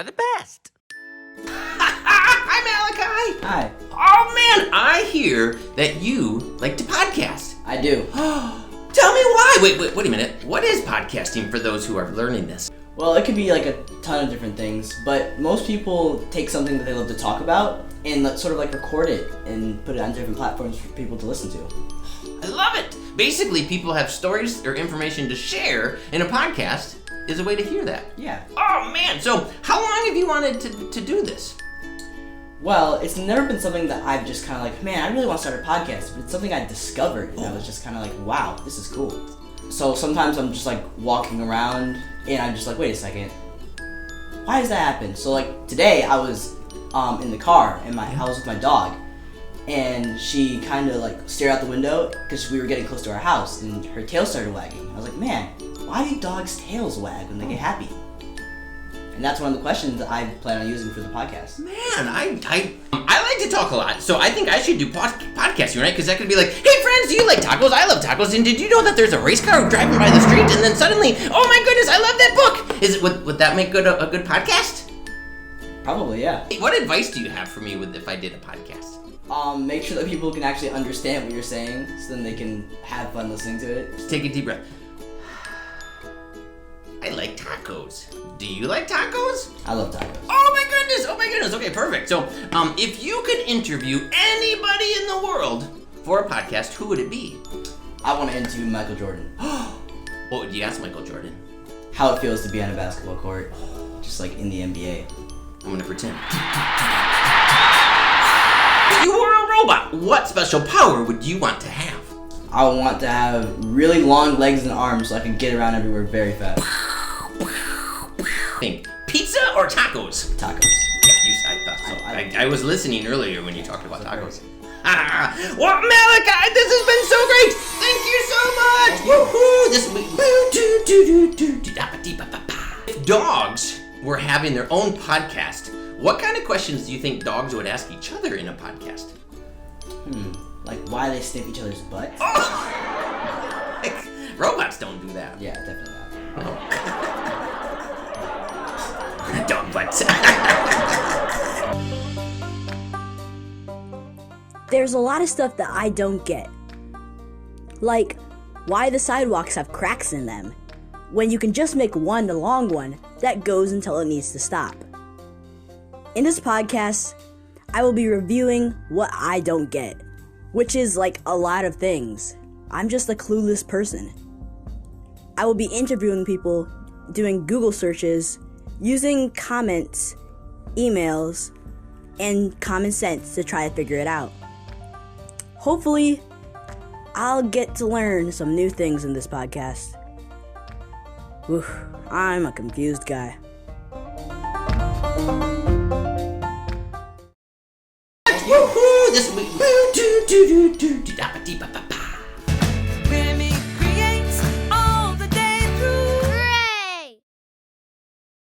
are the best. Hi, Malachi. Hi. Oh, man, I hear that you like to podcast. I do. Tell me why. Wait a minute. What is podcasting for those who are learning this? Well, it could be like a ton of different things, but most people take something that they love to talk about and sort of like record it and put it on different platforms for people to listen to. I love it. Basically, people have stories or information to share, and a podcast is a way to hear that. Yeah. Oh, man. So how long have you wanted to do this? Well, it's never been something that I've just kind of like, man, I really want to start a podcast, but it's something I discovered, and I was just kind of like, wow, this is cool. So sometimes I'm just like walking around, and I'm just like, wait a second, why does that happen? So like today, I was in the car in my house with my dog, and she kind of like stared out the window because we were getting close to our house, and her tail started wagging. I was like, man, why do dogs' tails wag when they get happy? And that's one of the questions that I plan on using for the podcast. Man, I like to talk a lot, so I think I should do podcasting, right? Because I could be like, hey friends, do you like tacos? I love tacos. And did you know that there's a race car driving by the street? And then suddenly, oh my goodness, I love that book. Would that make a good podcast? Probably, yeah. What advice do you have for me if I did a podcast? Make sure that people can actually understand what you're saying, so then they can have fun listening to it. Just take a deep breath. I like tacos. Do you like tacos? I love tacos. Oh my goodness. Okay, perfect. So, if you could interview anybody in the world for a podcast, who would it be? I want to interview Michael Jordan. What would you ask Michael Jordan? How it feels to be on a basketball court, just like in the NBA. I'm gonna pretend. If you were a robot, what special power would you want to have? I want to have really long legs and arms so I can get around everywhere very fast. Think pizza or tacos? Tacos. Yeah, I thought so. I was listening earlier when you talked about tacos. Well, Malachi, this has been so great. Thank you so much. Woohoo! If dogs were having their own podcast, what kind of questions do you think dogs would ask each other in a podcast? Like why they sniff each other's butts? Oh! Like, robots don't do that. Yeah, definitely not. No. Dog butts. There's a lot of stuff that I don't get. Like, why the sidewalks have cracks in them, when you can just make one long one that goes until it needs to stop. In this podcast, I will be reviewing what I don't get, which is like a lot of things. I'm just a clueless person. I will be interviewing people, doing Google searches, using comments, emails, and common sense to try to figure it out. Hopefully, I'll get to learn some new things in this podcast. Oof, I'm a confused guy. Woohoo! This week.